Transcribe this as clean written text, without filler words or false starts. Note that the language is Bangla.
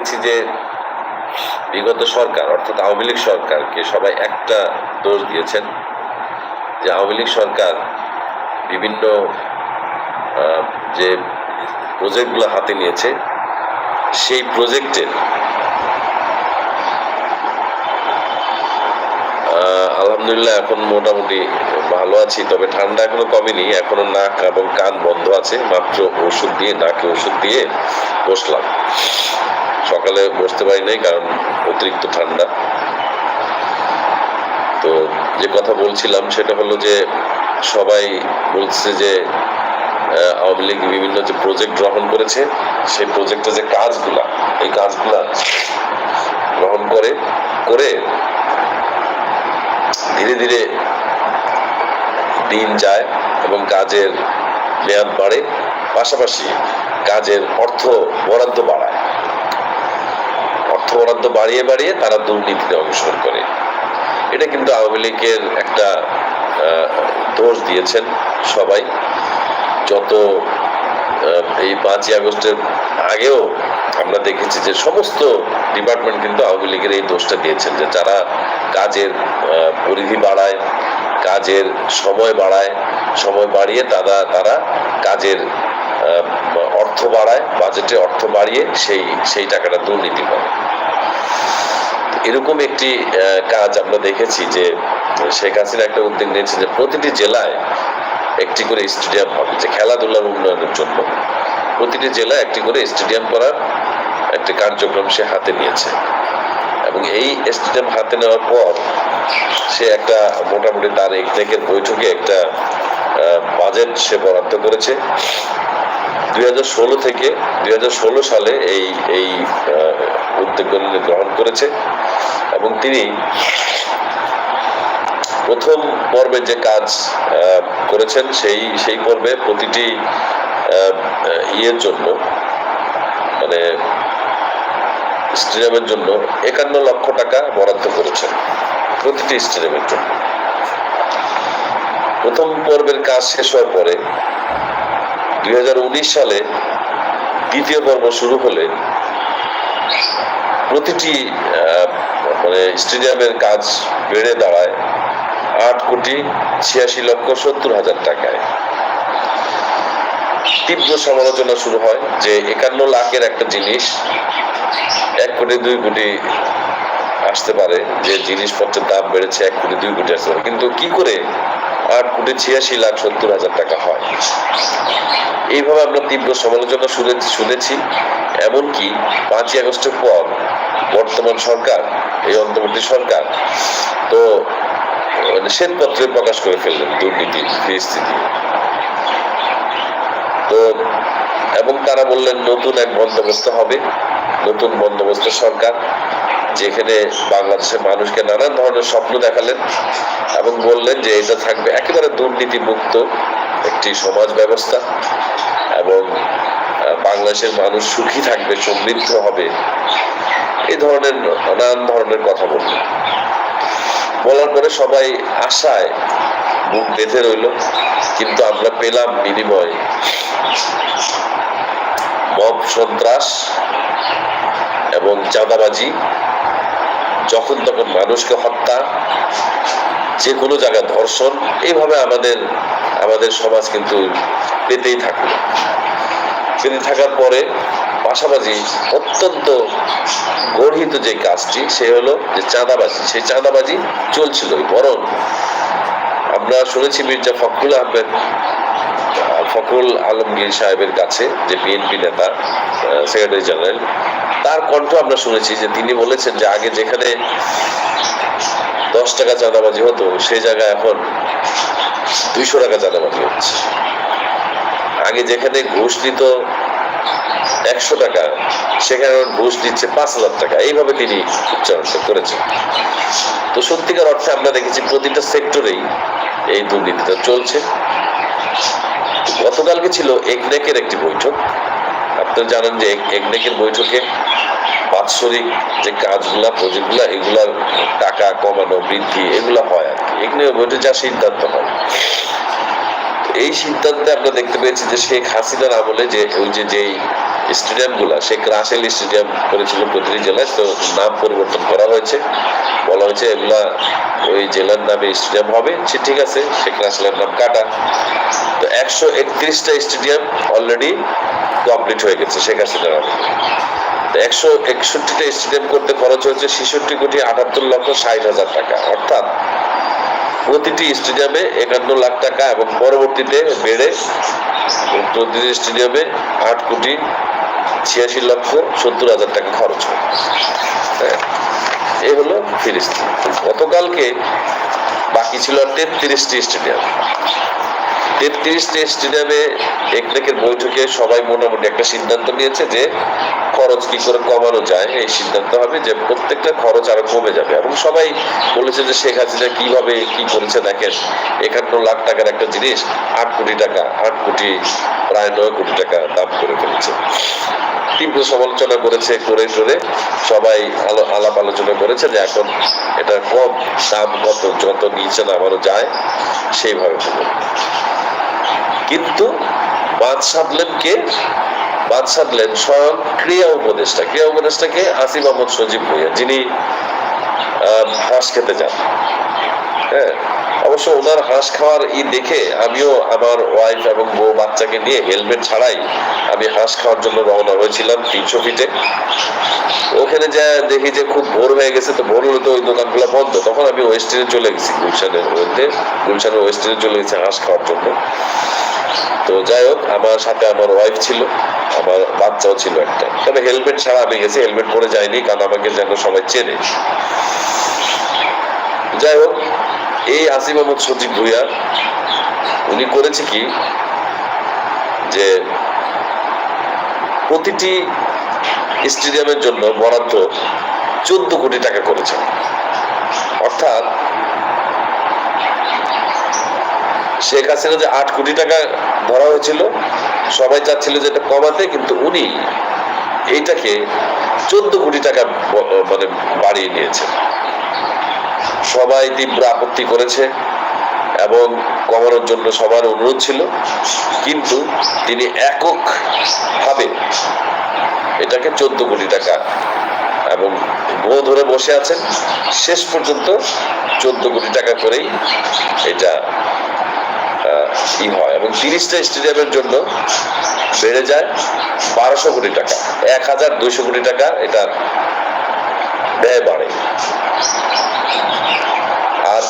দেখেছি যে বিগত সরকার অর্থাৎ আওয়ামী লীগ সরকারকে সবাই একটা দোষ দিয়েছেন যে আওয়ামী লীগ সরকার বিভিন্ন যে প্রজেক্টগুলো হাতে নিয়েছে সেই প্রজেক্টের আলহামদুলিল্লাহ এখন মোটামুটি ভালো আছি, তবে ঠান্ডা এখনো কমেনি, এখনো নাক এবং কান বন্ধ আছে। মাত্র ওষুধ দিয়ে নাকে ওষুধ দিয়ে বসলাম, সকালে বসতে পারি নাই কারণ অতিরিক্ত ঠান্ডা। তো যে কথা বলছিলাম সেটা হলো যে সবাই বলছে যে আওয়ামী লীগ বিভিন্ন যে প্রজেক্ট গ্রহণ করেছে সেই প্রজেক্টের যে কাজগুলা এই কাজগুলা গ্রহণ করে করে ধীরে ধীরে দিন যায় এবং কাজের মেয়াদ বাড়ে, পাশাপাশি কাজের অর্থ বরাদ্দ বাড়ায়। অর্থ বরাদ্দ বাড়িয়ে বাড়িয়ে তারা দুর্নীতিতে অংশগ্রহণ করে। এটা কিন্তু আওয়ামী লীগের একটা দোষ দিয়েছেন সবাই। যত এই 5ই আগস্টের আগেও আমরা দেখেছি যে সমস্ত ডিপার্টমেন্ট কিন্তু আওয়ামী লীগের এই দোষটা দিয়েছেন যে যারা কাজের পরিধি বাড়ায়, কাজের সময় বাড়ায়, সময় বাড়িয়ে তারা কাজের অর্থ বাড়ায়, বাজেটে অর্থ বাড়িয়ে সেই টাকাটা দুর্নীতি করে। এরকম একটি কাজ আমরা দেখেছি যে শেখ হাসিনা একটা উদ্যোগ নিয়েছে যে প্রতিটি জেলায় একটি করে স্টেডিয়াম হবে, যে খেলাধুলার উন্নয়নের জন্য প্রতিটি জেলায় একটি করে স্টেডিয়াম করার একটি কার্যক্রম সে হাতে নিয়েছে। এবং এই স্টেডিয়াম হাতে নেওয়ার পর সে একটা মোটামুটি তার একনেকের বৈঠকে একটা বাজেট সে বরাদ্দ করেছে 2016 থেকে 2016 সালে এই উদ্যোগগুলি গ্রহণ করেছে। এবং তিনি প্রথম পর্বে যে কাজ করেছেন সেই পর্বে প্রতিটি ইয়ের জন্য মানে স্টেডিয়ামের জন্য 51 লক্ষ টাকা বরাদ্দ করেছেন প্রতিটি স্টেডিয়ামের জন্য। প্রথম পর্বের কাজ শেষ হওয়ার পরে 2019 সালে দ্বিতীয় পর্ব শুরু হলে প্রতিটি মানে স্টেডিয়ামের কাজ বেড়ে দাঁড়ায় 8,86,70,000 টাকায়। তীব্র সমালোচনা শুরু হয় যে 51 লাখের একটা জিনিস 1 কোটি 2 কোটি আসতে পারে, যে জিনিসপত্রের দাম বেড়েছে 1 কোটি 2 কোটি আসতে পারে, কিন্তু কি করে 8,86,70,000 টাকা হয়? এইভাবে আমরা তীব্র সমালোচনা শুনেছি। এমনকি 5ই আগস্টের পর বর্তমান সরকার, এই অন্তর্বর্তী সরকার তো শ্বেতপত্রে প্রকাশ করে ফেললেন দুর্নীতির পরিস্থিতি। তো এবং তারা বললেন নতুন এক বন্দোবস্ত হবে, নতুন বন্দোবস্ত সরকার, যেখানে বাংলাদেশের মানুষকে নানান ধরনের স্বপ্ন দেখালেন এবং বললেন যে এটা থাকবে একেবারে দুর্নীতি মুক্ত একটি সমাজ ব্যবস্থা এবং বাংলাদেশের মানুষ সুখী থাকবে, সমৃদ্ধ হবে, এই ধরনের নানান ধরনের কথা বলার পরে সবাই আশায় বুক বেঁধে রইল। কিন্তু আমরা পেলাম বিনিময় মব সন্ত্রাস এবং চাঁদাবাজি, যখন তখন মানুষকে হত্যা, যে কোনো জায়গায় ধর্ষণ, এইভাবে আমাদের সমাজ কিন্তু পেতেই থাকলো। পেতে থাকার পরে পাশাপাশি অত্যন্ত গর্হিত যে কাজটি সে হলো যে চাঁদাবাজি, সেই চাঁদাবাজি চলছিল। বরং আমরা শুনেছি মির্জা ফখরুল আলমগীর সাহেবের কাছে, যে বিএনপি নেতা সেক্রেটারি জেনারেল, তার কণ্ঠ আমরা শুনেছি যে তিনি বলেছেন যে আগে যেখানে 10 টাকা চাঁদাবাজি হতো সেই জায়গায় এখন 200 টাকা চাঁদাবাজি হচ্ছে। আগে যেখানে ঘুষ নিত 100 টাকা সেখানে ঘুষ দিচ্ছে 5,000 টাকা। এইভাবে তিনি উচ্চারণ করেছেন। তো সত্যিকার অর্থে আমরা দেখেছি প্রতিটা সেক্টরেই এই দুর্নীতিটা চলছে। গতকালকে ছিল একনেকের একটি বৈঠক। আপনারা জানেন যে একনেকের বৈঠকে বাৎসরিক যে কাজগুলা, প্রজেক্টগুলা, এগুলার টাকা কমানো, বৃদ্ধি, এগুলা হয় আর কি। একনেকের বৈঠকে যা সিদ্ধান্ত হয়, এই সিদ্ধান্তে আমরা দেখতে পেয়েছি যে শেখ হাসিনার আমলে যে ওই যে স্টেডিয়ামগুলা, শেখ রাসেল স্টেডিয়াম করেছিল প্রতিটি জেলায়, তো নাম পরিবর্তন করা হয়েছে, বলা হয়েছে এগুলা ওই জেলার নামে স্টেডিয়াম হবে। ঠিক আছে, শেখ রাসেলের নাম কাটা। তো 131টা স্টেডিয়াম অলরেডি কমপ্লিট হয়ে গেছে শেখ হাসিনার আমলে। 161টা স্টেডিয়াম করতে খরচ হয়েছে 66,78,60,000 টাকা, অর্থাৎ প্রতিটি স্টেডিয়ামে 51 লাখ টাকা, এবং পরবর্তীতে বেড়ে প্রতিটি স্টেডিয়ামে 8,86,70,000 টাকা খরচ হয়। হ্যাঁ, এই হলো ফিরিস্তি। গতকালকে বাকি ছিল 33টি স্টেডিয়াম। 33টি স্টেডিয়ামে একনেকের বৈঠকে সবাই মোটামুটি একটা সিদ্ধান্ত নিয়েছে যে খরচ কি করে কমানো যায়। এই সিদ্ধান্ত হবে যে প্রত্যেকটা খরচ আরো কমে যাবে, এবং সবাই বলেছে যে শেখ হাসিনা কিভাবে কি করেছে দেখেন, 51 লাখ টাকার একটা জিনিস 8 কোটি টাকা, 8 কোটি প্রায় 9 কোটি টাকা দাম করে ফেলেছে। তীব্র সমালোচনা করেছে, করে টরে সবাই আলাপ আলোচনা করেছে যে এখন এটা কম দাম, যত নিচে নামানো যায় সেইভাবে হবে। কিন্তু বাদ সাধলেন কে? বাদ সাধলেন স্বয়ং ক্রিয়া উপদেষ্টাকে আসিফ আহমদ সজীব ভুঁইয়া, যিনি হাঁস খেতে যান। হ্যাঁ, অবশ্য ওনার হাঁস খাওয়ার দেখে আমিও আমার ওয়াইফ এবং বউ বাচ্চাকে নিয়ে হেলমেট ছাড়াই আমি হাঁস খাওয়ার জন্য রওনা হয়েছিলাম 300 ফিটে। ওখানে যা দেখি যে খুব ভোর হয়ে গেছে, তো ভোর হলে তো ওই দোকানগুলো বন্ধ, তখন আমি ওয়েস্টার্নে চলে গেছি, গুলশানের ওয়েস্টার্নে চলে গেছি হাঁস খাওয়ার জন্য। তো যাই হোক, আমার সাথে আমার ওয়াইফ ছিল, আমার বাচ্চাও ছিল একটা, তবে হেলমেট ছাড়া আমি গেছি, হেলমেট পরে যাইনি, কারণ আমাকে যেন সবাই চেনে। যাই হোক, এই আসিফ আহমদ সজীব ভুঁইয়া উনি করেছে কি, যে প্রতিটি স্টেডিয়ামের জন্য বরাদ্দ 14 কোটি টাকা করেছে। অর্থাৎ শেখ হাসিনা যে 8 কোটি টাকা ধরা হয়েছিল, সবাই চাচ্ছিল যে এটা কমাতে, কিন্তু উনি এইটাকে 14 কোটি টাকা মানে বাড়িয়ে নিয়েছে। সবাই তীব্র আপত্তি করেছে এবং কমানোর জন্য সবার অনুরোধ ছিল, কিন্তু তিনি একক ভাবে এটাকে 14 কোটি টাকা এবং গো ধরে বসে আছেন। শেষ পর্যন্ত 14 কোটি টাকা করেই এটা হয়, এবং 30টা স্টেডিয়ামের জন্য বেড়ে যায় 1200 কোটি টাকা, 1200 কোটি টাকা এটা ব্যয় বাড়ে। আর